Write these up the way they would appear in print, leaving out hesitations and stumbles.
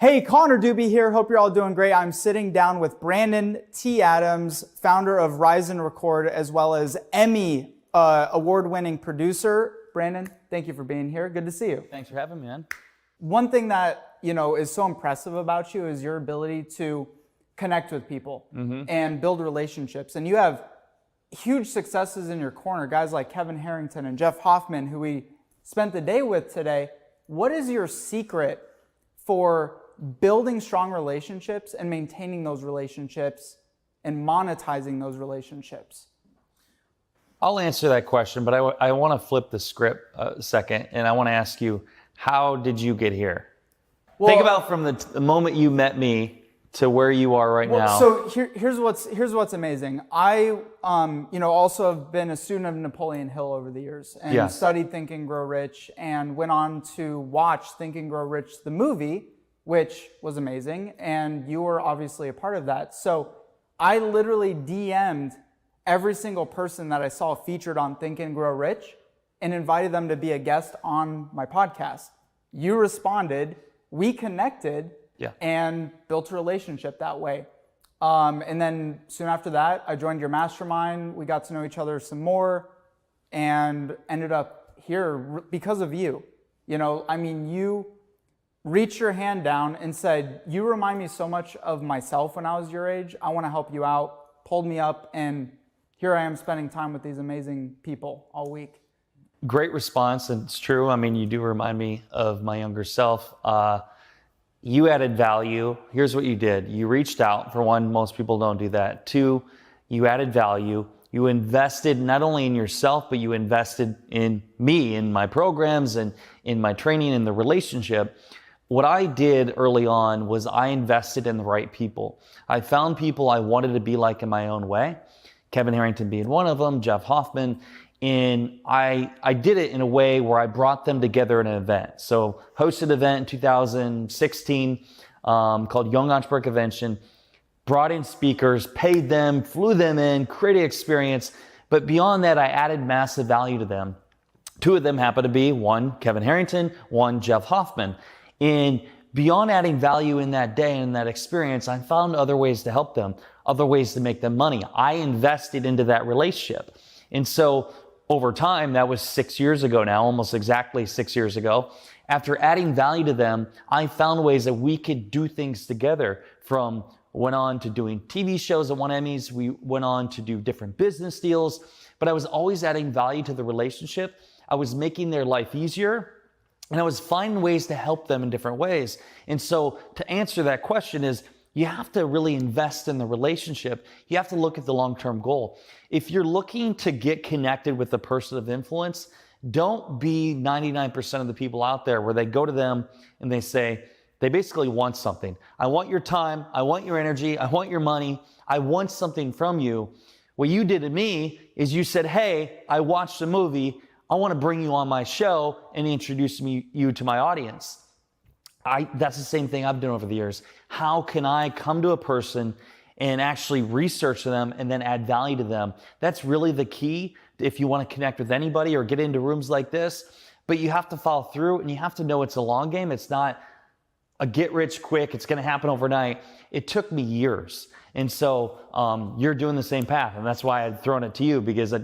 Hey, Connor Dube here. Hope you're all doing great. I'm sitting down with Brandon T. Adams, founder of Rise and Record, as well as Emmy award-winning producer. Brandon, thank you for being here. Good to see you. Thanks for having me, man. One thing that is so impressive about you is your ability to connect with people and build relationships. And you have huge successes in your corner, guys like Kevin Harrington and Jeff Hoffman, who we spent the day with today. What is your secret for building strong relationships and maintaining those relationships and monetizing those relationships? I'll answer that question, but I want to flip the script a second, and I want to ask you, how did you get here? Well, think about from the moment you met me to where you are right now. So here's what's amazing. I also have been a student of Napoleon Hill over the years and studied Think and Grow Rich, and went on to watch Think and Grow Rich, the movie, which was amazing, and you were obviously a part of that. So I literally DM'd every single person that I saw featured on Think and Grow Rich and invited them to be a guest on my podcast. You responded, we connected, and built a relationship that way. And then soon after that, I joined your mastermind. We got to know each other some more and ended up here because of you. You reached your hand down and said, you remind me so much of myself when I was your age. I want to help you out. Pulled me up, and here I am spending time with these amazing people all week. Great response, and it's true. I mean, you do remind me of my younger self. You added value. Here's what you did. You reached out. For one, most people don't do that. Two, you added value. You invested not only in yourself, but you invested in me, in my programs, and in my training, in the relationship. What I did early on was I invested in the right people. I found people I wanted to be like in my own way. Kevin Harrington being one of them, Jeff Hoffman. And I did it in a way where I brought them together in an event. So hosted an event in 2016 called Young Entrepreneur Convention, brought in speakers, paid them, flew them in, created an experience. But beyond that, I added massive value to them. Two of them happened to be one, Kevin Harrington, one, Jeff Hoffman. And beyond adding value in that day and that experience, I found other ways to help them, other ways to make them money. I invested into that relationship. And so over time, that was 6 years ago now, almost exactly 6 years ago. After adding value to them, I found ways that we could do things together. Went on to doing TV shows that won Emmys. We went on to do different business deals, but I was always adding value to the relationship. I was making their life easier, and I was finding ways to help them in different ways. And so to answer that question is, you have to really invest in the relationship. You have to look at the long-term goal. If you're looking to get connected with a person of influence, don't be 99% of the people out there where they go to them and they basically want something. I want your time. I want your energy. I want your money. I want something from you. What you did to me is you said, hey, I watched a movie. I want to bring you on my show and introduce you to my audience. That's the same thing I've done over the years. How can I come to a person and actually research them and then add value to them? That's really the key if you want to connect with anybody or get into rooms like this. But you have to follow through, and you have to know it's a long game. It's not a get rich quick. It's going to happen overnight. It took me years. And so you're doing the same path. And that's why I'd thrown it to you, because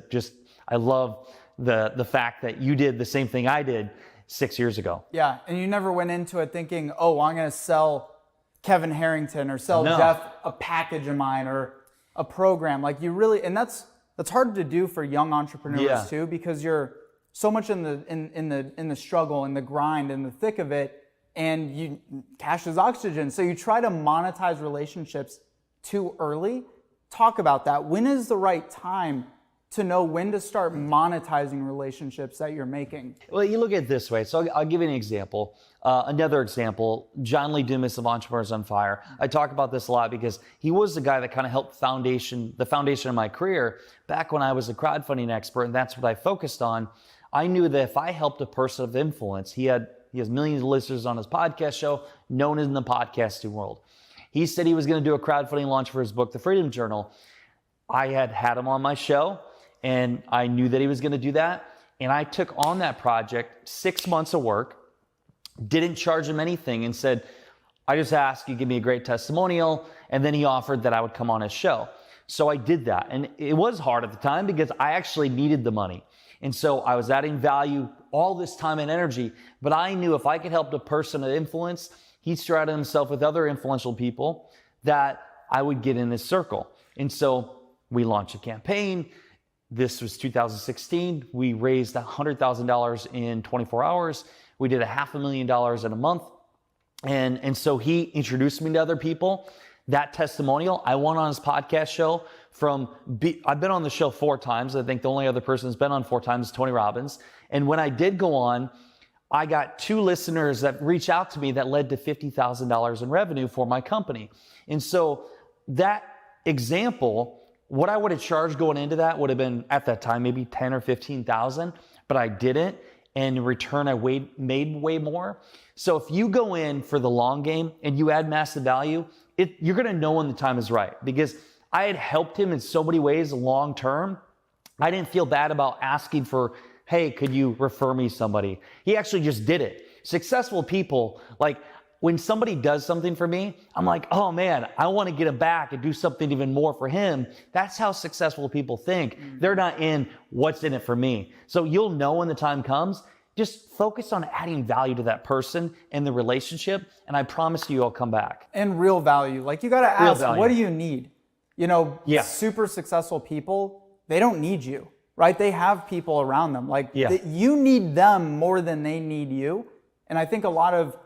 I love the fact that you did the same thing I did 6 years ago. Yeah, and you never went into it thinking, oh, I'm going to sell Kevin Harrington or sell Jeff a package of mine or a program. Like you really, and that's hard to do for young entrepreneurs too, because you're so much in the struggle and the grind and the thick of it, and cash is oxygen. So you try to monetize relationships too early. Talk about that. When is the right time to know when to start monetizing relationships that you're making? Well, you look at it this way. So I'll give you an example. Another example, John Lee Dumas of Entrepreneurs on Fire. I talk about this a lot because he was the guy that kind of helped the foundation of my career back when I was a crowdfunding expert, and that's what I focused on. I knew that if I helped a person of influence, he has millions of listeners on his podcast show, known in the podcasting world. He said he was going to do a crowdfunding launch for his book, The Freedom Journal. I had him on my show, and I knew that he was going to do that. And I took on that project, 6 months of work, didn't charge him anything, and said, I just asked, you give me a great testimonial. And then he offered that I would come on his show. So I did that. And it was hard at the time because I actually needed the money. And so I was adding value all this time and energy, but I knew if I could help the person of influence, he surrounded himself with other influential people, that I would get in his circle. And so we launched a campaign. This was 2016. We raised $100,000 in 24 hours. We did $500,000 in a month. And so he introduced me to other people. That testimonial, I went on his podcast show I've been on the show 4 times. I think the only other person who's been on 4 times is Tony Robbins. And when I did go on, I got 2 listeners that reached out to me that led to $50,000 in revenue for my company. And so that example, what I would have charged going into that would have been at that time, maybe 10 or 15,000, but I didn't. And in return, I made way more. So if you go in for the long game and you add massive value, you're going to know when the time is right, because I had helped him in so many ways long term. I didn't feel bad about asking for, hey, could you refer me somebody? He actually just did it. Successful people, like when somebody does something for me, I'm like, oh man, I want to get him back and do something even more for him. That's how successful people think. They're not in what's in it for me. So you'll know when the time comes. Just focus on adding value to that person and the relationship, and I promise you, I'll come back. And real value. Like you got to ask, what do you need? You know, super successful people, they don't need you, right? They have people around them. Like you need them more than they need you. And I think a lot of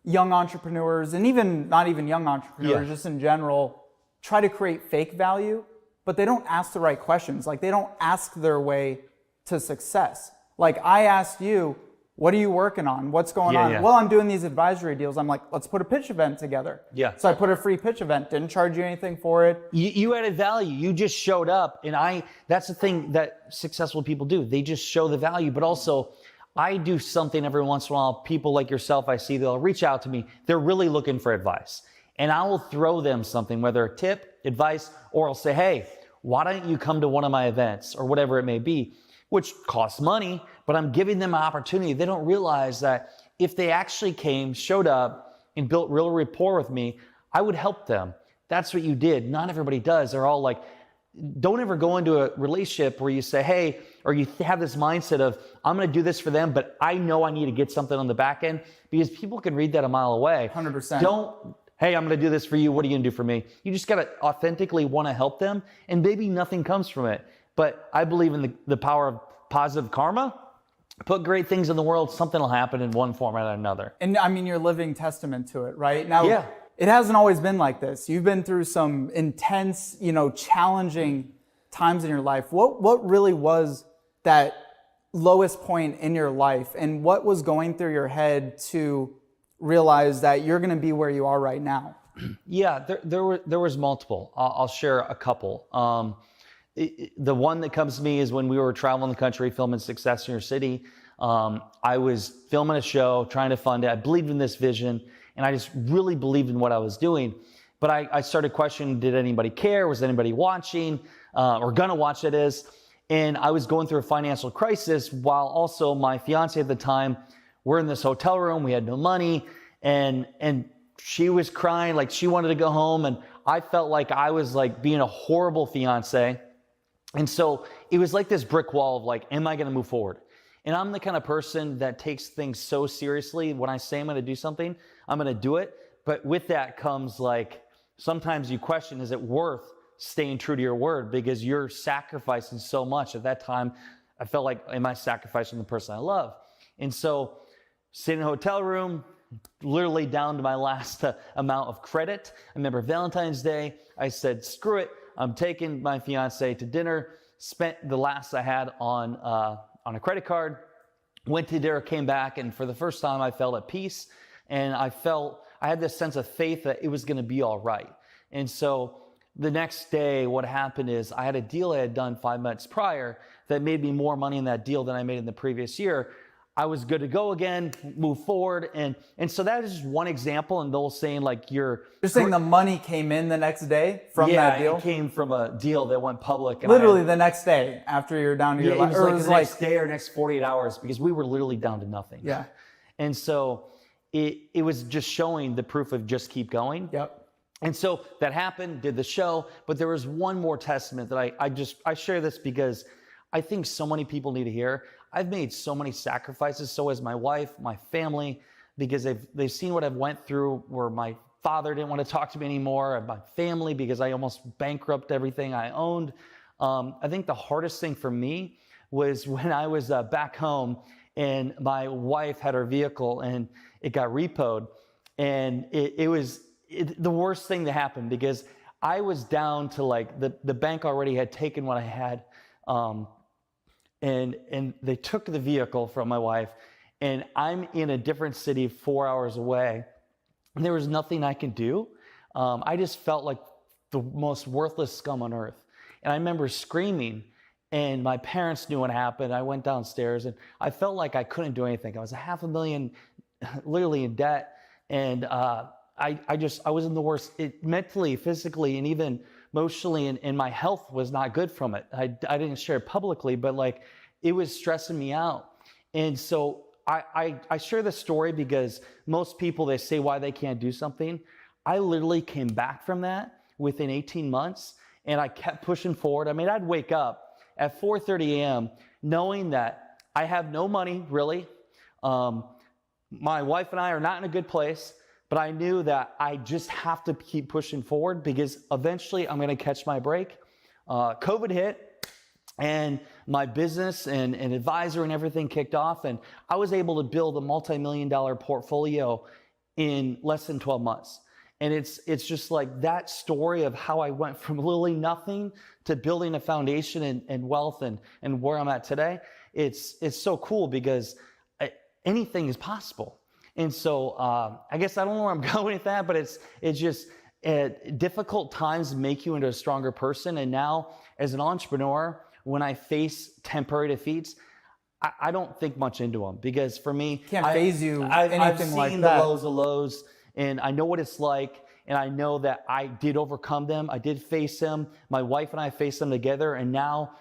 young entrepreneurs, and even not even young entrepreneurs, just in general, try to create fake value, but they don't ask the right questions. Like they don't ask their way to success. Like I asked you, what are you working on? What's going on? Yeah. Well, I'm doing these advisory deals. I'm like, let's put a pitch event together. Yeah. So I put a free pitch event, didn't charge you anything for it. You added value. You just showed up. And that's the thing that successful people do. They just show the value. But also, I do something every once in a while. People like yourself, I see, they'll reach out to me. They're really looking for advice. And I will throw them something, whether a tip, advice, or I'll say, hey, why don't you come to one of my events or whatever it may be, which costs money, but I'm giving them an opportunity. They don't realize that if they actually came, showed up, and built real rapport with me, I would help them. That's what you did. Not everybody does. They're all like, don't ever go into a relationship where you say, hey, or you have this mindset of, I'm going to do this for them, but I know I need to get something on the back end, because people can read that a mile away. 100%. Hey, I'm going to do this for you. What are you going to do for me? You just got to authentically want to help them, and maybe nothing comes from it. But I believe in the power of positive karma. Put great things in the world, something will happen in one form or another. And I mean, you're a living testament to it, right? Now, it hasn't always been like this. You've been through some intense, challenging times in your life. What really was that lowest point in your life, and what was going through your head to realize that you're going to be where you are right now? Yeah, there was multiple. I'll share a couple. The one that comes to me is when we were traveling the country filming Success in Your City. I was filming a show, trying to fund it. I believed in this vision, and I just really believed in what I was doing. But I started questioning, did anybody care? Was anybody watching or gonna watch it is? And I was going through a financial crisis while also my fiance at the time, we're in this hotel room, we had no money, and she was crying like she wanted to go home, and I felt like I was like being a horrible fiance. And so it was like this brick wall of like, am I going to move forward? And I'm the kind of person that takes things so seriously. When I say I'm going to do something, I'm going to do it. But with that comes like, sometimes you question, is it worth staying true to your word? Because you're sacrificing so much. At that time, I felt like, am I sacrificing the person I love? And so sitting in a hotel room, literally down to my last amount of credit. I remember Valentine's Day, I said, screw it. I'm taking my fiance to dinner, spent the last I had on a credit card, went to dinner, came back, and for the first time I felt at peace, and I had this sense of faith that it was going to be all right. And so the next day, what happened is I had a deal I had done 5 months prior that made me more money in that deal than I made in the previous year. I was good to go again, move forward. And so that is just one example. And they'll saying like you're saying the money came in the next day from that deal? Yeah, it came from a deal that went public. And literally the next day after you're down to your life? It was like the next day or next 48 hours, because we were literally down to nothing. Yeah. And so it was just showing the proof of just keep going. Yep. And so that happened, did the show, but there was one more testament that I share this because I think so many people need to hear. I've made so many sacrifices, so has my wife, my family, because they've seen what I've went through, where my father didn't want to talk to me anymore, and my family, because I almost bankrupted everything I owned. I think the hardest thing for me was when I was back home and my wife had her vehicle and it got repoed, and it was the worst thing to happen, because I was down to like the bank already had taken what I had, and they took the vehicle from my wife, and I'm in a different city 4 hours away, and there was nothing I could do. I just felt like the most worthless scum on earth. And I remember screaming, and my parents knew what happened. I went downstairs and I felt like I couldn't do anything. I was $500,000 literally in debt. And I was in the worst, mentally, physically, and even emotionally, and my health was not good from it. I didn't share it publicly, but like it was stressing me out. And so I share this story because most people, they say why they can't do something. I literally came back from that within 18 months, and I kept pushing forward. I mean, I'd wake up at 4:30 a.m. knowing that I have no money, really. My wife and I are not in a good place, but I knew that I just have to keep pushing forward because eventually I'm going to catch my break. COVID hit, and my business and advisor and everything kicked off, and I was able to build a multi-million-dollar portfolio in less than 12 months. And it's just like that story of how I went from literally nothing to building a foundation and wealth and where I'm at today. It's so cool because anything is possible. And so I guess I don't know where I'm going with that, but it's just difficult times make you into a stronger person. And now as an entrepreneur, when I face temporary defeats, I don't think much into them, because for me, can't phase you anything I've seen like the that. lows of lows, and I know what it's like, and I know that I did overcome them. I did face them. My wife and I faced them together, and now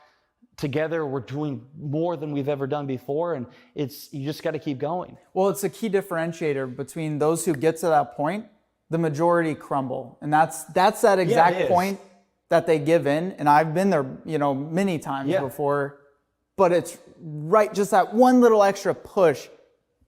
together we're doing more than we've ever done before, and you just got to keep going. Well, it's a key differentiator between those who get to that point. The majority crumble, and that's that exact point that they give in. And I've been there, many times before. But it's right, just that one little extra push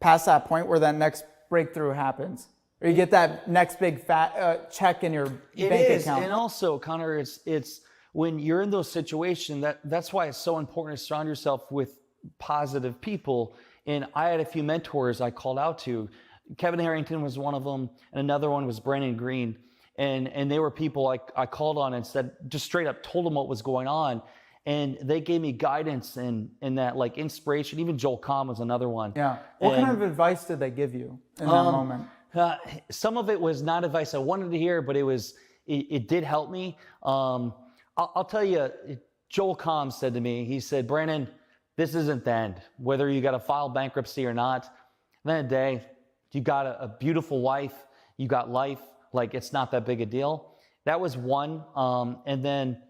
past that point where that next breakthrough happens, or you get that next big fat check in your bank account. And also, Connor, it's when you're in those situations, that's why it's so important to surround yourself with positive people. And I had a few mentors I called out to. Kevin Harrington was one of them, and another one was Brandon Green. And they were people I called on and said, just straight up told them what was going on. And they gave me guidance and that like inspiration. Even Joel Comm was another one. Yeah. What kind of advice did they give you in that moment? Some of it was not advice I wanted to hear, but it did help me. I'll tell you, Joel Comm said to me, he said, Brandon, this isn't the end. Whether you got to file bankruptcy or not, at the end of the day, you got a beautiful wife, you got life, like it's not that big a deal. That was one. And then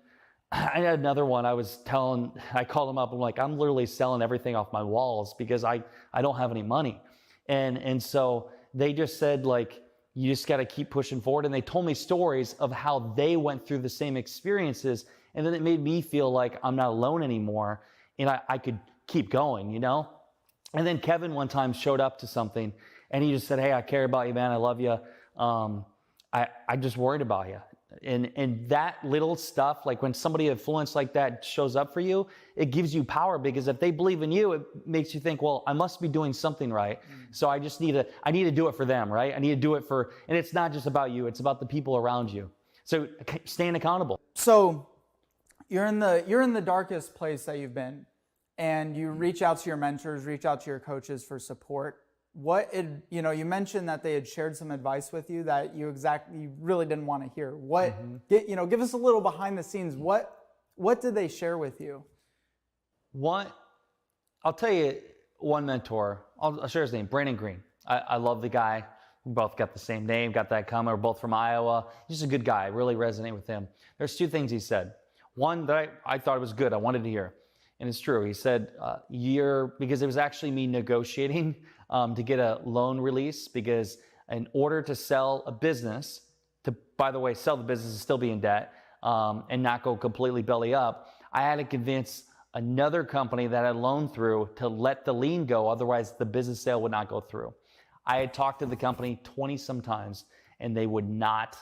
I had another one. I called him up. I'm like, I'm literally selling everything off my walls because I don't have any money. And so they just said, like, you just got to keep pushing forward. And they told me stories of how they went through the same experiences. And then it made me feel like I'm not alone anymore. And I could keep going, And then Kevin one time showed up to something and he just said, hey, I care about you, man. I love you. I just worried about you. And that little stuff, like when somebody of influence like that shows up for you, it gives you power, because if they believe in you, it makes you think, well, I must be doing something right. So I need to do it for them, right? I need to do it and it's not just about you, it's about the people around you. So staying accountable. So you're in the darkest place that you've been, and you reach out to your mentors, reach out to your coaches for support. You mentioned that they had shared some advice with you that you really didn't want to hear. Give us a little behind the scenes. What did they share with you? I'll tell you one mentor. I'll share his name, Brandon Green. I love the guy. We both got the same name, got that common. We're both from Iowa. He's a good guy. I really resonate with him. There's two things he said. One that I thought was good. I wanted to hear. And it's true. He said, because it was actually me negotiating to get a loan release, because in order to sell a business, to, by the way, sell the business and still be in debt, and not go completely belly up, I had to convince another company that I loaned through to let the lien go. Otherwise, the business sale would not go through. I had talked to the company 20 some times, and they would not,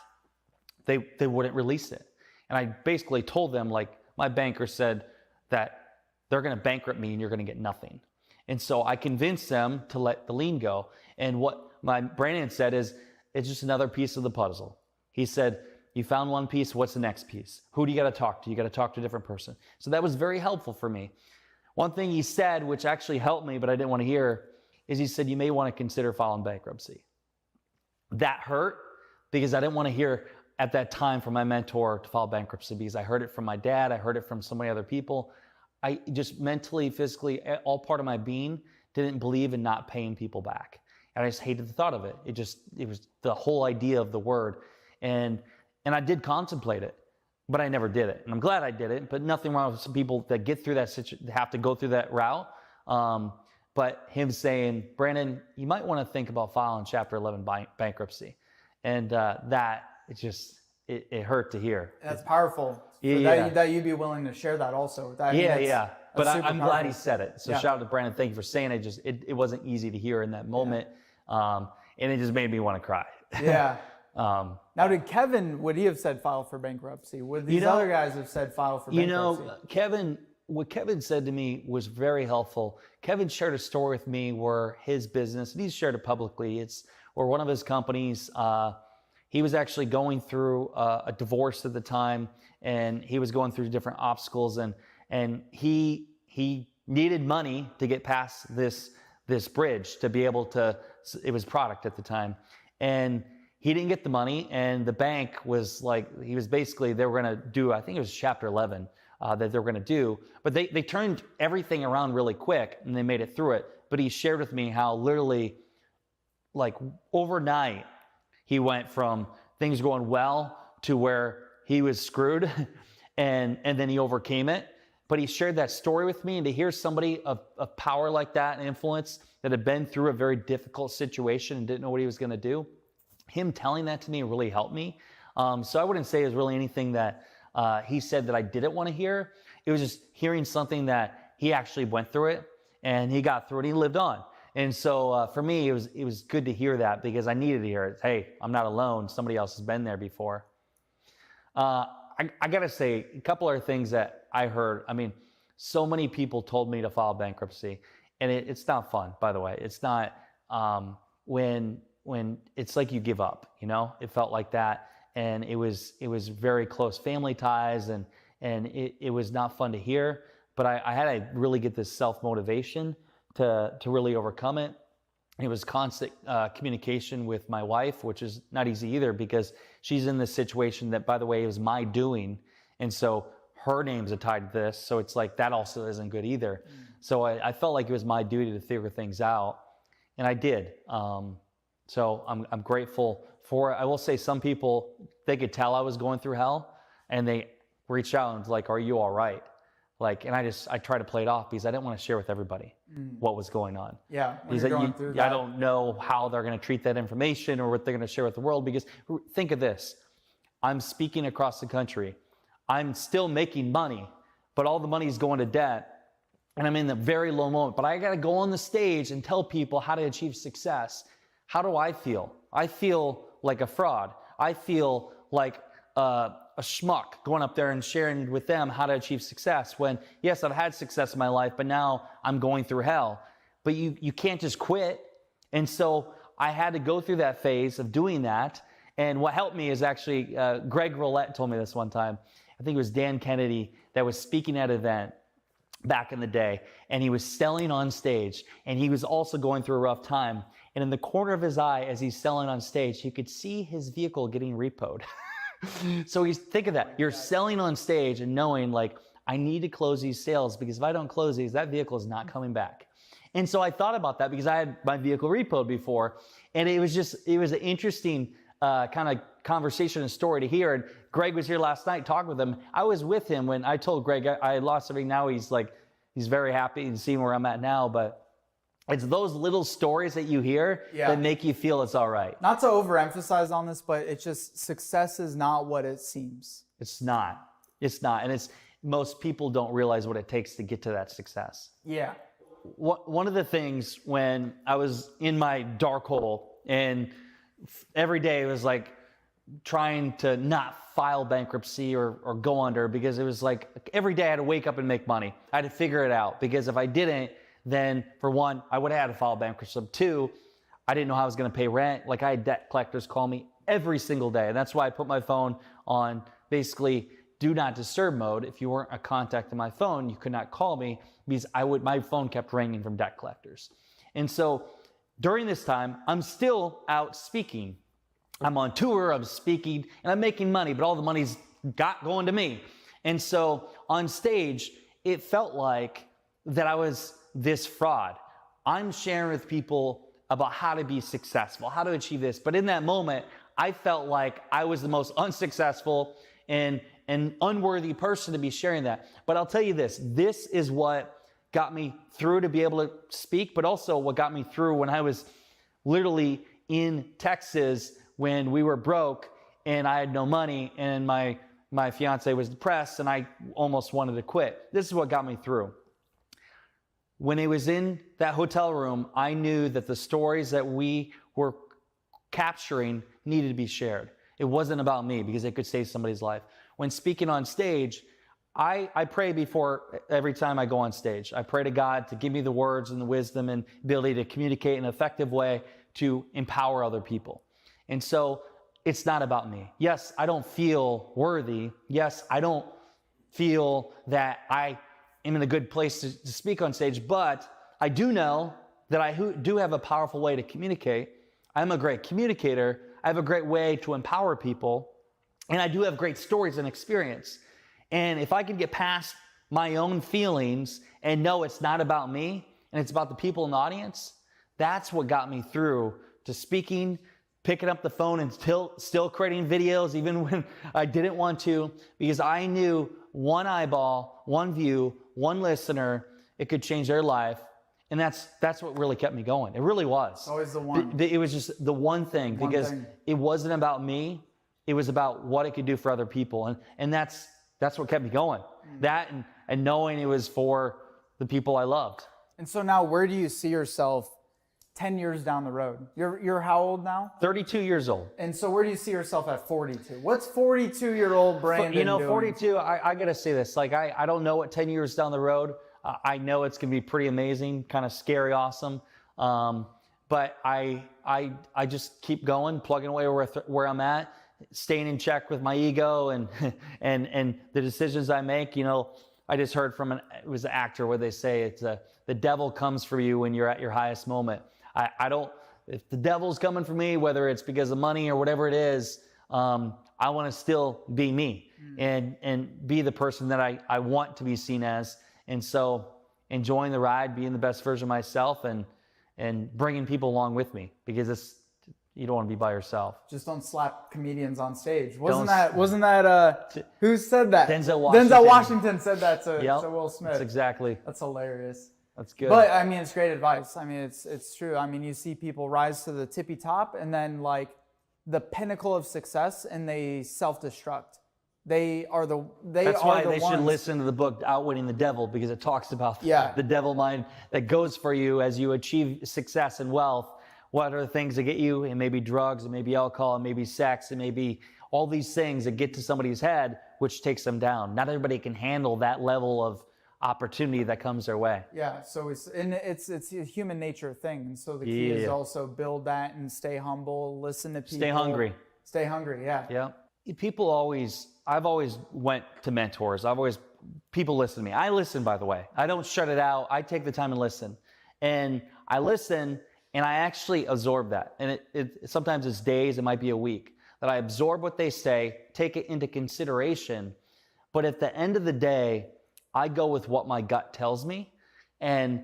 they wouldn't release it. And I basically told them, like, my banker said that they're going to bankrupt me and you're going to get nothing. And so I convinced them to let the lien go. And what Brandon said is, it's just another piece of the puzzle. He said, you found one piece, what's the next piece? Who do you got to talk to? You got to talk to a different person. So that was very helpful for me. One thing he said, which actually helped me, but I didn't want to hear, is he said, you may want to consider filing bankruptcy. That hurt because I didn't want to hear at that time from my mentor to file bankruptcy, because I heard it from my dad. I heard it from so many other people. I just mentally, physically, all part of my being didn't believe in not paying people back. And I just hated the thought of it. It was the whole idea of the word. And I did contemplate it, but I never did it. And I'm glad I did it, but nothing wrong with some people that get through that situation, have to go through that route. But him saying, Brandon, you might want to think about filing Chapter 11 bankruptcy. And it hurt to hear. That's powerful. That you'd be willing to share that also. But I'm glad he said it. So shout out to Brandon. Thank you for saying it. It wasn't easy to hear in that moment. And it just made me want to cry. Yeah. Now, did Kevin, would he have said file for bankruptcy? Would these other guys have said file for bankruptcy? What Kevin said to me was very helpful. Kevin shared a story with me where his business, and he's shared it publicly, it's where one of his companies, he was actually going through a divorce at the time, and he was going through different obstacles, and he needed money to get past this bridge to be able to, it was product at the time. And he didn't get the money, and the bank was like, they were going to do, I think it was Chapter 11 that they were going to do, but they turned everything around really quick and they made it through it. But he shared with me how literally, like, overnight, he went from things going well to where he was screwed, and then he overcame it. But he shared that story with me, and to hear somebody of power like that and influence that had been through a very difficult situation and didn't know what he was going to do, him telling that to me really helped me. So I wouldn't say it was really anything that he said that I didn't want to hear. It was just hearing something that he actually went through it, and he got through it, and he lived on. And so for me, it was good to hear that, because I needed to hear it. Hey, I'm not alone. Somebody else has been there before. I got to say, a couple other things that I heard. I mean, so many people told me to file bankruptcy, and it's not fun, by the way. It's not when it's like you give up, it felt like that. And it was very close family ties, and it was not fun to hear, but I had to really get this self-motivation to really overcome it. It was constant communication with my wife, which is not easy either, because she's in this situation that, by the way, is my doing. And so her name's tied to this. So it's like, that also isn't good either. So I felt like it was my duty to figure things out, and I did. So I'm grateful for it. I will say, some people, they could tell I was going through hell, and they reached out and was like, are you all right? Like, and I try to play it off, because I didn't want to share with everybody what was going on. Yeah. Because I don't know how they're going to treat that information or what they're going to share with the world. Because think of this, I'm speaking across the country. I'm still making money, but all the money is going to debt, and I'm in a very low moment. But I got to go on the stage and tell people how to achieve success. How do I feel? I feel like a fraud. I feel like a schmuck going up there and sharing with them how to achieve success, when, yes, I've had success in my life, but now I'm going through hell. But you can't just quit. And so I had to go through that phase of doing that. And what helped me is actually, Greg Rollett told me this one time. I think it was Dan Kennedy that was speaking at an event back in the day, and he was selling on stage, and he was also going through a rough time. And in the corner of his eye, as he's selling on stage, you could see his vehicle getting repoed. So think of that. You're selling on stage and knowing, like, I need to close these sales, because if I don't close these, that vehicle is not coming back. And so I thought about that, because I had my vehicle repoed before, and it was an interesting kind of conversation and story to hear. And Greg was here last night talking with him. I was with him when I told Greg I lost everything. Now he's very happy and seeing where I'm at now. But It's those little stories that you hear that make you feel it's all right. Not to overemphasize on this, but it's just success is not what it seems. It's not. It's not. And most people don't realize what it takes to get to that success. Yeah. One of the things when I was in my dark hole and every day it was like trying to not file bankruptcy or go under, because it was like every day I had to wake up and make money. I had to figure it out, because if I didn't, then for one, I would have had to file bankruptcy. Two, I didn't know how I was going to pay rent. Like I had debt collectors call me every single day. And that's why I put my phone on basically do not disturb mode. If you weren't a contact on my phone, you could not call me, because my phone kept ringing from debt collectors. And so during this time, I'm still out speaking. I'm on tour, I'm speaking, and I'm making money, but all the money's going to me. And so on stage, it felt like that I was this fraud. I'm sharing with people about how to be successful, how to achieve this. But in that moment, I felt like I was the most unsuccessful and an unworthy person to be sharing that. But I'll tell you this is what got me through to be able to speak, but also what got me through when I was literally in Texas when we were broke and I had no money and my fiance was depressed and I almost wanted to quit. This is what got me through. When I was in that hotel room, I knew that the stories that we were capturing needed to be shared. It wasn't about me, because it could save somebody's life. When speaking on stage, I pray before every time I go on stage. I pray to God to give me the words and the wisdom and ability to communicate in an effective way to empower other people. And so it's not about me. Yes, I don't feel worthy. Yes, I don't feel that I am in a good place to speak on stage, but I do know that I do have a powerful way to communicate. I'm a great communicator. I have a great way to empower people, and I do have great stories and experience. And if I can get past my own feelings and know it's not about me and it's about the people in the audience, that's what got me through to speaking, picking up the phone and still creating videos even when I didn't want to, because I knew one eyeball, one view, one listener, it could change their life. And that's what really kept me going. It really was. Always the one. It was just the one thing, because it wasn't about me. It was about what it could do for other people. And that's what kept me going. That and knowing it was for the people I loved. And so now, where do you see yourself 10 years down the road? You're how old now? 32 years old. And so where do you see yourself at 42? What's 42-year-old Brandon doing? 42, I got to say this. Like, I don't know what 10 years down the road. I know it's going to be pretty amazing, kind of scary, awesome. But I just keep going, plugging away where I'm at, staying in check with my ego and the decisions I make. You know, I just heard from it was an actor where they say it's the devil comes for you when you're at your highest moment. If the devil's coming for me, whether it's because of money or whatever it is, I want to still be me and be the person that I want to be seen as. And so enjoying the ride, being the best version of myself and bringing people along with me, because you don't want to be by yourself. Just don't slap comedians on stage. Wasn't that who said that? Denzel Washington. Denzel Washington said that to Will Smith. That's hilarious. That's good. But I mean, it's great advice. I mean, it's true. I mean, you see people rise to the tippy top and then like the pinnacle of success, and they self-destruct. That's why they should listen to the book Outwitting the Devil, because it talks about the devil mind that goes for you as you achieve success and wealth. What are the things that get you? It may be drugs, it may be alcohol, it may be sex, it may be all these things that get to somebody's head, which takes them down. Not everybody can handle that level of opportunity that comes their way. Yeah, so it's a human nature thing. And so the key is also build that and stay humble, listen to people. Stay hungry, yeah. Yeah. I've always went to mentors. People listen to me. I listen, by the way. I don't shut it out. I take the time and listen. And I listen, and I actually absorb that. And sometimes it's days, it might be a week, that I absorb what they say, take it into consideration. But at the end of the day, I go with what my gut tells me. And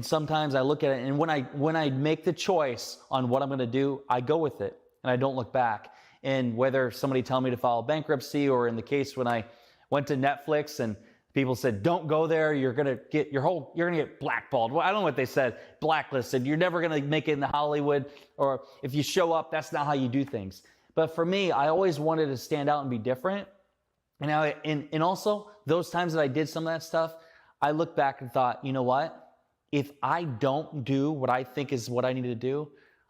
sometimes I look at it, and when I make the choice on what I'm going to do, I go with it, and I don't look back. And whether somebody tell me to file bankruptcy, or in the case when I went to Netflix and People said, don't go there. You're going to get blackballed. Well, I don't know what they said, blacklisted. You're never going to make it into Hollywood. Or if you show up, that's not how you do things. But for me, I always wanted to stand out and be different. And also those times that I did some of that stuff, I looked back and thought, you know what? If I don't do what I think is what I need to do,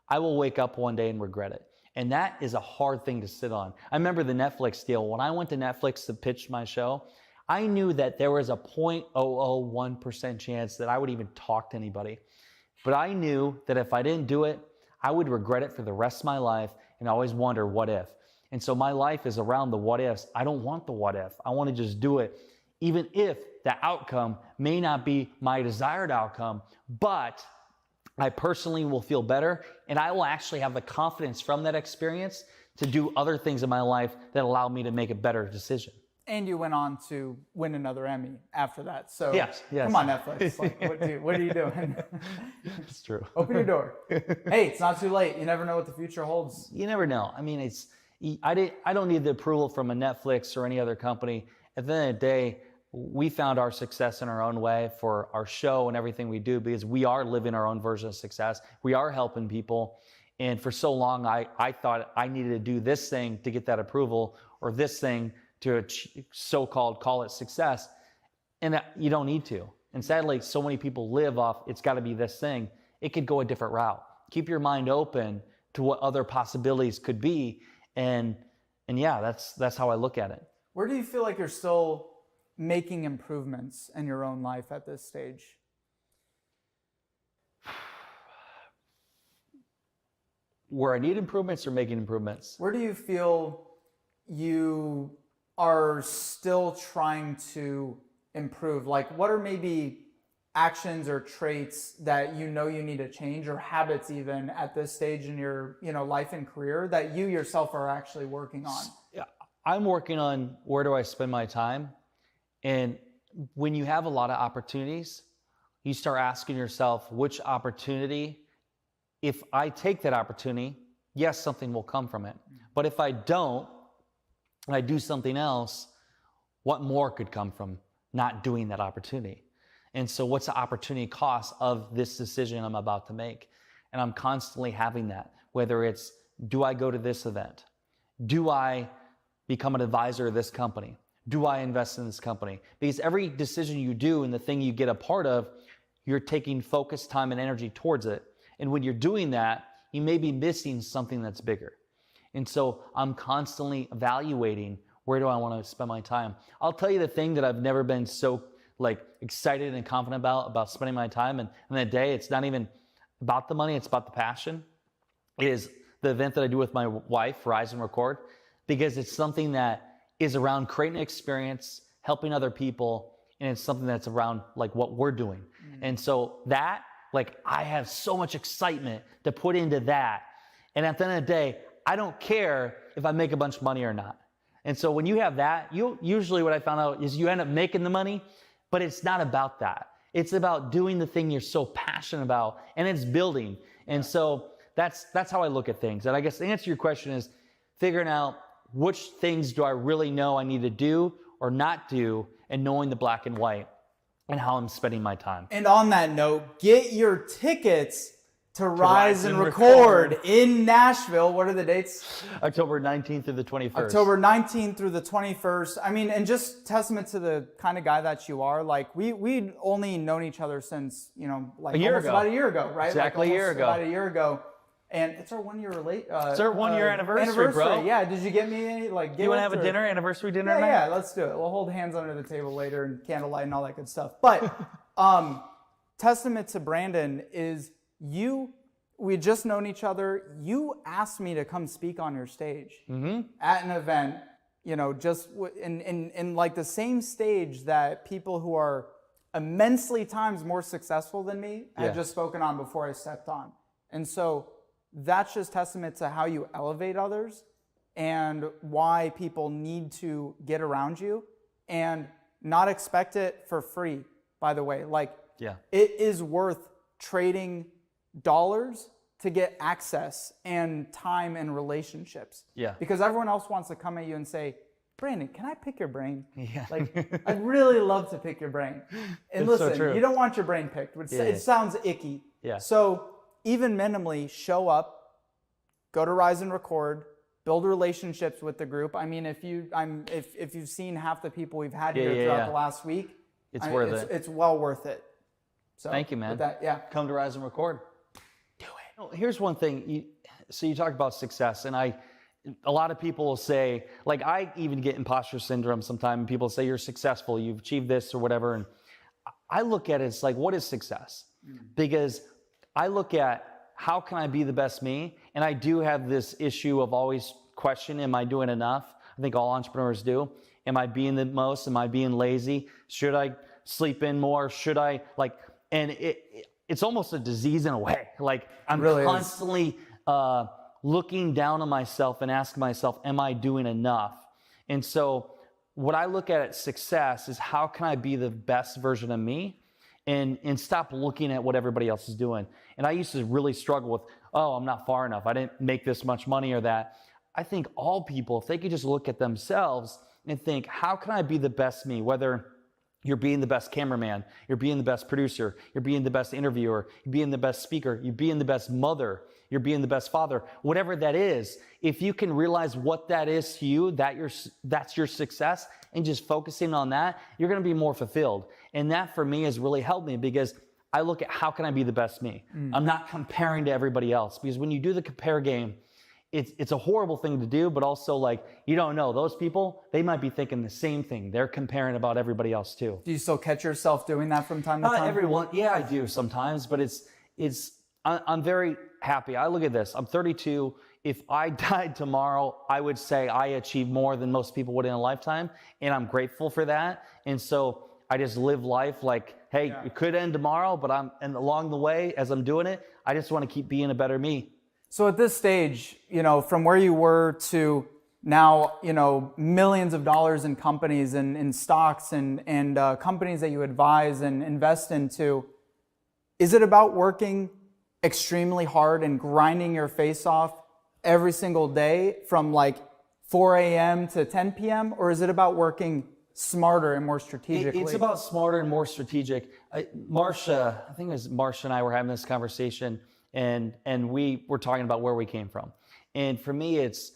I will wake up one day and regret it. And that is a hard thing to sit on. I remember the Netflix deal. When I went to Netflix to pitch my show, I knew that there was a 0.001% chance that I would even talk to anybody. But I knew that if I didn't do it, I would regret it for the rest of my life and always wonder what if. And so my life is around the what ifs. I don't want the what if. I want to just do it, even if the outcome may not be my desired outcome, but I personally will feel better, and I will actually have the confidence from that experience to do other things in my life that allow me to make a better decision. And you went on to win another Emmy after that. So yes. Come on, Netflix. Like, what are you doing? It's true. Open your door. Hey, it's not too late. You never know what the future holds. You never know. I mean, I don't need the approval from a Netflix or any other company. At the end of the day, we found our success in our own way for our show and everything we do, because we are living our own version of success. We are helping people. And for so long, I thought I needed to do this thing to get that approval, or this thing to so-called call it success. And you don't need to. And sadly, so many people live off, it's got to be this thing. It could go a different route. Keep your mind open to what other possibilities could be. And yeah, that's how I look at it. Where do you feel like you're still making improvements in your own life at this stage? Where I need improvements or making improvements? Where do you feel you are still trying to improve? Like, what are maybe actions or traits that you know you need to change, or habits even at this stage in your life and career that you yourself are actually working on? Yeah, I'm working on where do I spend my time. And when you have a lot of opportunities, you start asking yourself, which opportunity, if I take that opportunity, yes, something will come from it. But if I don't, and I do something else, what more could come from not doing that opportunity? And so what's the opportunity cost of this decision I'm about to make? And I'm constantly having that, whether it's, do I go to this event? Do I become an advisor of this company? Do I invest in this company? Because every decision you do and the thing you get a part of, you're taking focus, time, and energy towards it. And when you're doing that, you may be missing something that's bigger. And so I'm constantly evaluating, where do I want to spend my time? I'll tell you the thing that I've never been so excited and confident about spending my time. And in that day, it's not even about the money, it's about the passion. It is the event that I do with my wife, Rise and Record, because it's something that is around creating an experience, helping other people, and it's something that's around what we're doing. Mm-hmm. And so that, I have so much excitement to put into that. And at the end of the day, I don't care if I make a bunch of money or not. And so when you have that, usually what I found out is you end up making the money, but it's not about that. It's about doing the thing you're so passionate about, and it's building. And so that's how I look at things. And I guess the answer to your question is figuring out which things do I really know I need to do or not do, and knowing the black and white and how I'm spending my time. And on that note, get your tickets to Rise and Record in Nashville. What are the dates? October 19th through the 21st. October 19th through the 21st. I mean, and just testament to the kind of guy that you are. We'd only known each other since, about a year ago, right? Exactly a year ago. About a year ago. And it's our 1 year late. It's our 1 year anniversary, bro. Yeah. Did you get me any Do you want to have a dinner, anniversary dinner? Yeah, let's do it. We'll hold hands under the table later and candlelight and all that good stuff. But testament to Brandon is we had just known each other. You asked me to come speak on your stage at an event, just in the same stage that people who are immensely times more successful than me had just spoken on before I stepped on. And so that's just testament to how you elevate others and why people need to get around you and not expect it for free, by the way. It is worth trading dollars to get access and time and relationships. Yeah. Because everyone else wants to come at you and say, Brandon, can I pick your brain? Yeah. Like, I'd really love to pick your brain. And It's so listen, true. you don't want your brain picked. It sounds icky. Yeah. So even minimally, show up, go to Rise and Record, build relationships with the group. I mean, if you've seen half the people we've had here throughout the last week, it's worth it. It's well worth it. So thank you, man. With that, Come to Rise and Record. Do it. Here's one thing. So you talk about success, and a lot of people will say, like, I even get imposter syndrome sometimes. People say you're successful, you've achieved this or whatever. And I look at it as like, what is success? Because I look at how can I be the best me? And I do have this issue of always questioning, am I doing enough? I think all entrepreneurs do. Am I being the most? Am I being lazy? Should I sleep in more? Should I and it's almost a disease in a way. Like I'm really constantly looking down on myself and asking myself, am I doing enough? And so what I look at success is how can I be the best version of me and stop looking at what everybody else is doing. And I used to really struggle with, oh, I'm not far enough. I didn't make this much money or that. I think all people, if they could just look at themselves and think, how can I be the best me? Whether you're being the best cameraman, you're being the best producer, you're being the best interviewer, you're being the best speaker, you're being the best mother, you're being the best father, whatever that is, if you can realize what that is to you, that's your success, and just focusing on that, you're gonna be more fulfilled. And that for me has really helped me because I look at how can I be the best me? I'm not comparing to everybody else, because when you do the compare game, it's a horrible thing to do, but also like, you don't know, those people, they might be thinking the same thing. They're comparing about everybody else too. Do you still catch yourself doing that from time to time? Everyone, yeah, I do sometimes, but I'm very happy. I look at this, I'm 32. If I died tomorrow, I would say I achieved more than most people would in a lifetime, and I'm grateful for that. And so I just live life like, hey, it could end tomorrow, but and along the way, as I'm doing it, I just want to keep being a better me. So at this stage, from where you were to now, millions of dollars in companies and in stocks and companies that you advise and invest into, is it about working extremely hard and grinding your face off every single day from like 4 a.m. to 10 p.m.? Or is it about working smarter and more strategically? It's about smarter and more strategic. Marsha, I think it was Marsha and I were having this conversation, and we were talking about where we came from. And for me, it's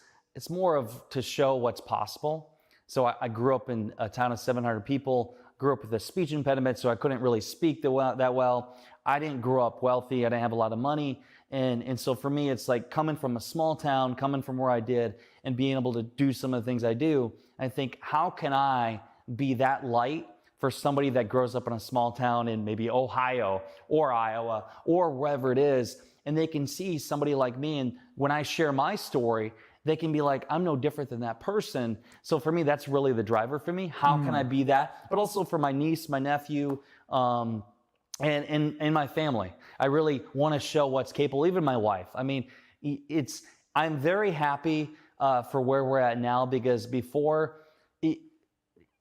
more of to show what's possible. So I grew up in a town of 700 people, grew up with a speech impediment, so I couldn't really speak that well. I didn't grow up wealthy. I didn't have a lot of money. And so for me, it's like coming from a small town, coming from where I did, and being able to do some of the things I do. I think, how can I be that light for somebody that grows up in a small town in maybe Ohio or Iowa or wherever it is, and they can see somebody like me, and when I share my story, they can be like, I'm no different than that person. So for me, that's really the driver for me. How can I be that? But also for my niece, my nephew, and my family. I really want to show what's capable, even my wife. I mean, I'm very happy for where we're at now, because before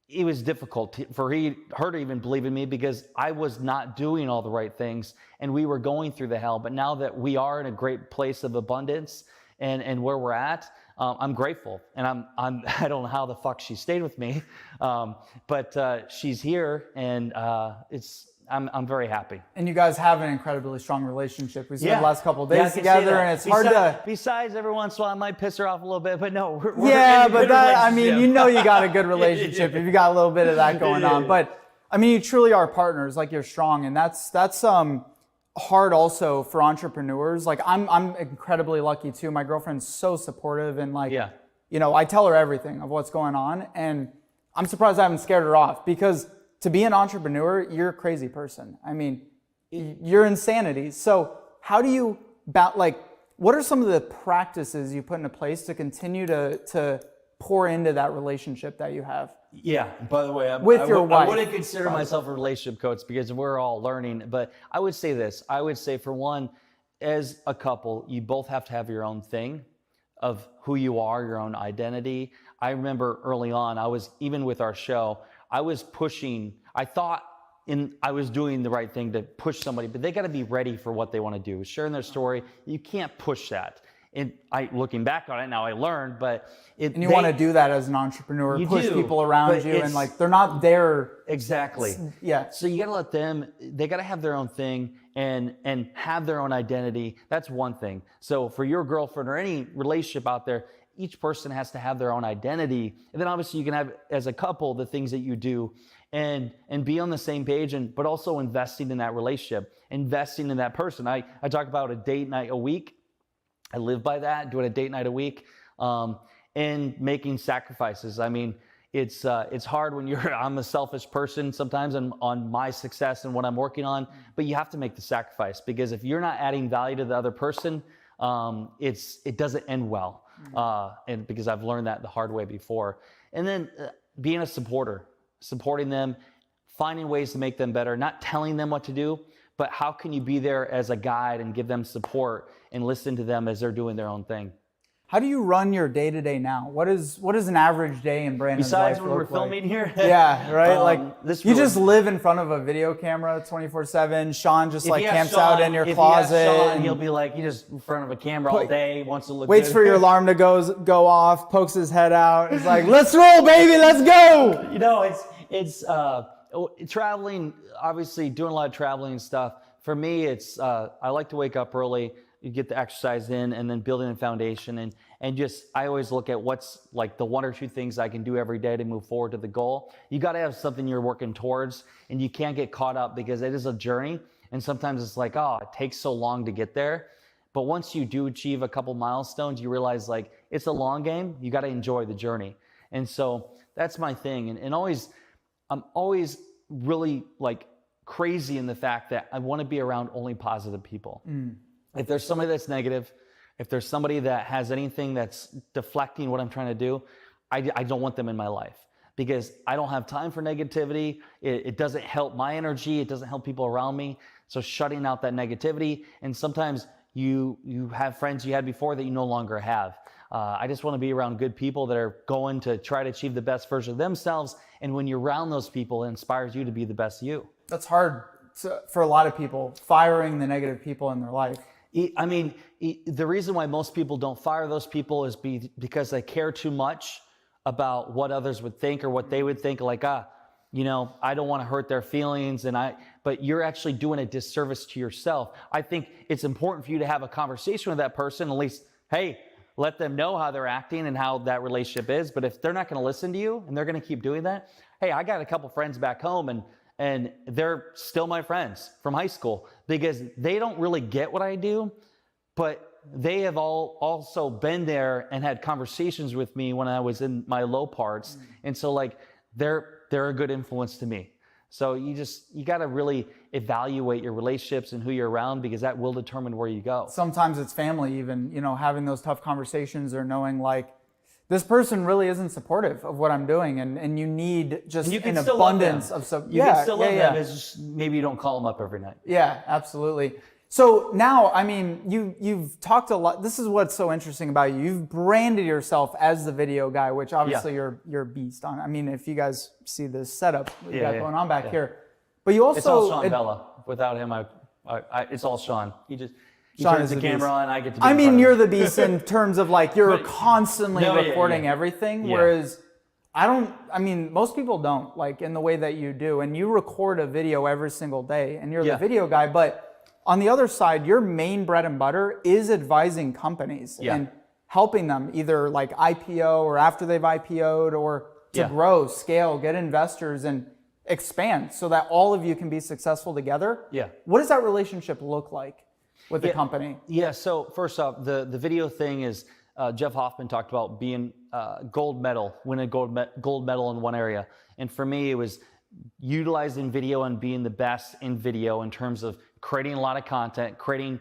it was difficult for her to even believe in me, because I was not doing all the right things and we were going through the hell. But now that we are in a great place of abundance and where we're at, I'm grateful. And I don't know how the fuck she stayed with me, but she's here, and I'm very happy. And you guys have an incredibly strong relationship. We spent the last couple of days together, and it's hard to. Besides, every once in a while I might piss her off a little bit, but no, we're but you got a good relationship if you got a little bit of that going on. But I mean, you truly are partners. Like, you're strong, and that's hard also for entrepreneurs. Like, I'm incredibly lucky too. My girlfriend's so supportive, and I tell her everything of what's going on, and I'm surprised I haven't scared her off, because to be an entrepreneur, you're a crazy person. I mean, you're insanity. So how do you, what are some of the practices you put into place to continue to pour into that relationship that you have? Yeah, by the way, I wouldn't consider myself a relationship coach, because we're all learning. But I would say this. I would say, for one, as a couple, you both have to have your own thing of who you are, your own identity. I remember early on, even with our show, I was pushing. I thought I was doing the right thing to push somebody, but they got to be ready for what they want to do. Sharing their story, you can't push that. looking back on it now, I learned, but and you want to do that as an entrepreneur, push people around you, and like they're not there. Exactly. Yeah. So you got to let them. They got to have their own thing and have their own identity. That's one thing. So for your girlfriend or any relationship out there, each person has to have their own identity, and then obviously you can have as a couple the things that you do, and be on the same page, but also investing in that relationship, investing in that person. I talk about a date night a week. I live by that, doing a date night a week, and making sacrifices. I mean, it's hard when I'm a selfish person sometimes on my success and what I'm working on, but you have to make the sacrifice, because if you're not adding value to the other person, it doesn't end well. And because I've learned that the hard way before. And then being a supporting them, finding ways to make them better, not telling them what to do, but how can you be there as a guide and give them support and listen to them as they're doing their own thing. How do you run your day-to-day now? What is an average day in Brandon's life? Besides when we're filming here? Yeah, right? You just live in front of a video camera 24/7. Sean just camps out in your closet. And he'll be like, he's just in front of a camera all day, wants to look waits good. for your alarm to go off, pokes his head out. It's like, let's roll, baby, let's go. You know, it's traveling, obviously doing a lot of traveling and stuff. For me, I like to wake up early, you get the exercise in, and then building a foundation, and just, I always look at what's like the 1 or 2 things I can do every day to move forward to the goal. You got to have something you're working towards, and you can't get caught up, because it is a journey, and sometimes it's like, oh, it takes so long to get there. But once you do achieve a couple milestones, you realize like it's a long game. You got to enjoy the journey. And so that's my thing. And I'm always really like crazy in the fact that I want to be around only positive people. If there's somebody that's negative, if there's somebody that has anything that's deflecting what I'm trying to do, I don't want them in my life, because I don't have time for negativity. It doesn't help my energy. It doesn't help people around me. So shutting out that negativity, and sometimes you have friends you had before that you no longer have. I just want to be around good people that are going to try to achieve the best version of themselves. And when you're around those people, it inspires you to be the best you. That's hard for a lot of people, firing the negative people in their life. I mean, the reason why most people don't fire those people is because they care too much about what others would think or what they would think. Like, I don't want to hurt their feelings, but you're actually doing a disservice to yourself. I think it's important for you to have a conversation with that person, at least, hey, let them know how they're acting and how that relationship is. But if they're not going to listen to you and they're going to keep doing that, hey, I got a couple friends back home, and they're still my friends from high school, because they don't really get what I do, but they have all also been there and had conversations with me when I was in my low parts. And so like they're a good influence to me. So you got to really evaluate your relationships and who you're around, because that will determine where you go. Sometimes it's family even, having those tough conversations, or knowing like, this person really isn't supportive of what I'm doing, and you need just an abundance of stuff. You can still love them, it's just maybe you don't call them up every night. Yeah, absolutely. So now, I mean, you've talked a lot. This is what's so interesting about you. You've branded yourself as the video guy, which obviously you're a beast on. I mean, if you guys see this setup we got going on back here, but you also it's all Sean Bella. Without him, it's all Sean. He turns the camera on, I get to be in front of him. You're the beast in terms of like you're constantly recording everything, whereas most people don't, like in the way that you do. And you record a video every single day, and you're the video guy. But on the other side, your main bread and butter is advising companies and helping them either like IPO or after they've IPO'd, or to grow, scale, get investors, and expand so that all of you can be successful together. Yeah. What does that relationship look like with the company? Yeah, so first off, the video thing is, Jeff Hoffman talked about being gold medal, winning a gold medal in one area. And for me, it was utilizing video and being the best in video in terms of creating a lot of content, creating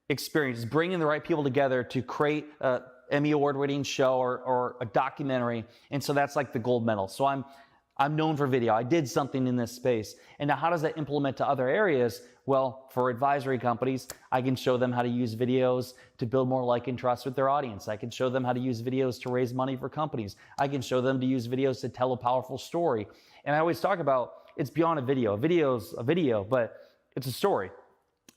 experiences, bringing the right people together to create an Emmy award-winning show or a documentary. And so that's like the gold medal. So I'm known for video. I did something in this space. And now how does that implement to other areas? Well, for advisory companies, I can show them how to use videos to build more like and trust with their audience. I can show them how to use videos to raise money for companies. I can show them to use videos to tell a powerful story. And I always talk about it's beyond a video. A video's a video, but it's a story.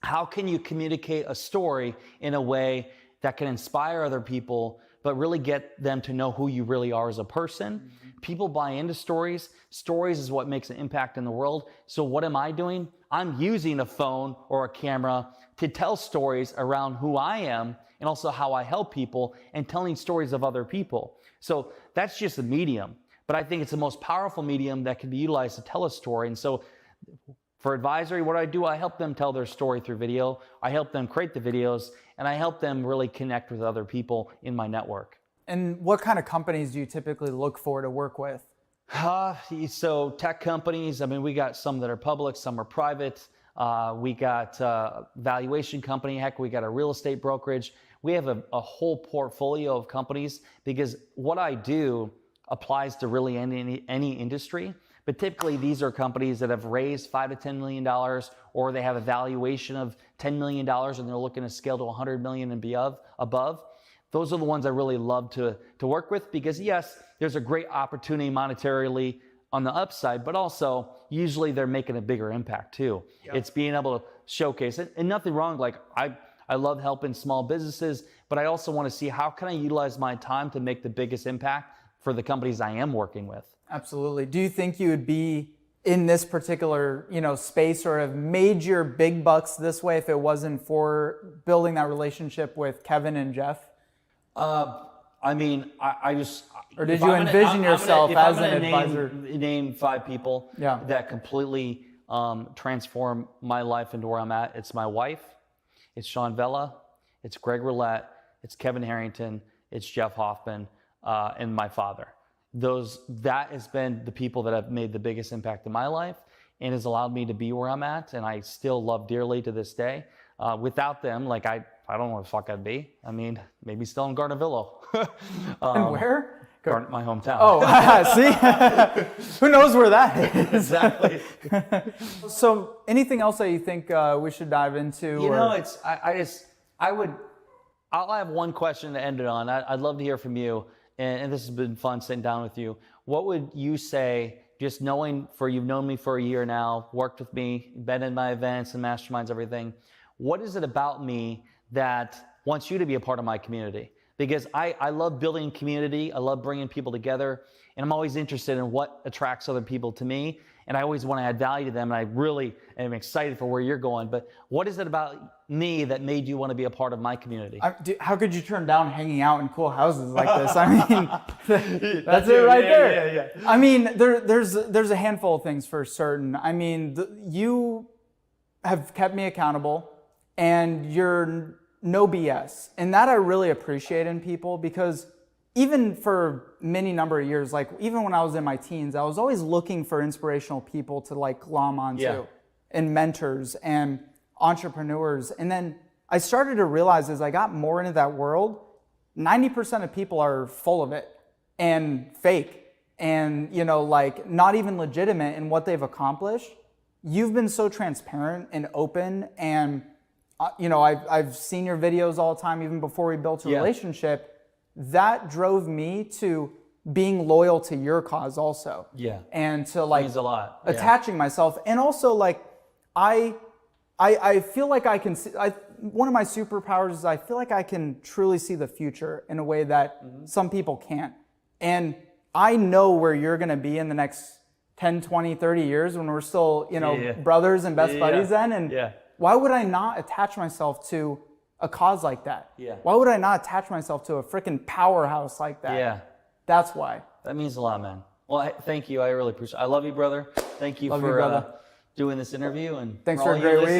How can you communicate a story in a way that can inspire other people, but really get them to know who you really are as a person. People buy into stories. Stories is what makes an impact in the world. So what am I doing? I'm using a phone or a camera to tell stories around who I am and also how I help people and telling stories of other people. So that's just a medium, but I think it's the most powerful medium that can be utilized to tell a story. And so for advisory, what do? I help them tell their story through video. I help them create the videos, and I help them really connect with other people in my network. And what kind of companies do you typically look for to work with? So tech companies, I mean, we got some that are public, some are private. We got a valuation company. Heck, we got a real estate brokerage. We have a whole portfolio of companies because what I do applies to really any industry. But typically these are companies that have raised $5 to $10 million, or they have a valuation of $10 million and they're looking to scale to 100 million and above. Those are the ones I really love to work with because yes, there's a great opportunity monetarily on the upside, but also usually they're making a bigger impact too. Yep. It's being able to showcase it, and nothing wrong. Like I love helping small businesses, but I also want to see how can I utilize my time to make the biggest impact for the companies I am working with. Absolutely. Do you think you would be in this particular, space or have made your big bucks this way if it wasn't for building that relationship with Kevin and Jeff? I mean, I just... Or did you envision yourself as an advisor? Name 5 people that completely transform my life into where I'm at. It's my wife, it's Sean Vella, it's Greg Roulette, it's Kevin Harrington, it's Jeff Hoffman, and my father. That has been the people that have made the biggest impact in my life and has allowed me to be where I'm at, and I still love dearly to this day. Without them, like I don't know where the fuck I'd be. I mean, maybe still in Garnavillo. And where? My hometown. Oh, see? Who knows where that is? Exactly. So anything else that you think we should dive into? I'll have one question to end it on. I'd love to hear from you. And this has been fun sitting down with you. What would you say, just knowing you've known me for a year now, worked with me, been in my events and masterminds, everything. What is it about me that wants you to be a part of my community? Because I love building community. I love bringing people together. And I'm always interested in what attracts other people to me. And I always want to add value to them. And I really am excited for where you're going. But what is it about me that made you want to be a part of my community? How could you turn down hanging out in cool houses like this? I mean, that's it right there. Yeah. I mean, there's a handful of things for certain. I mean, you have kept me accountable, and you're no BS. And that I really appreciate in people, because even for many number of years, like even when I was in my teens, I was always looking for inspirational people to like glom onto, and mentors and entrepreneurs. And then I started to realize as I got more into that world, 90% of people are full of it and fake and, like not even legitimate in what they've accomplished. You've been so transparent and open, and I've seen your videos all the time, even before we built a relationship. That drove me to being loyal to your cause also. Yeah. And to like means a lot. Attaching myself. And also like, I feel like I can see, one of my superpowers is I feel like I can truly see the future in a way that some people can't. And I know where you're going to be in the next 10, 20, 30 years when we're still, brothers and best buddies then. And why would I not attach myself to a cause like that? Yeah. Why would I not attach myself to a freaking powerhouse like that? Yeah. That's why. That means a lot, man. Well, thank you. I really appreciate it. I love you, brother. Thank you for doing this interview. And thanks for a great week.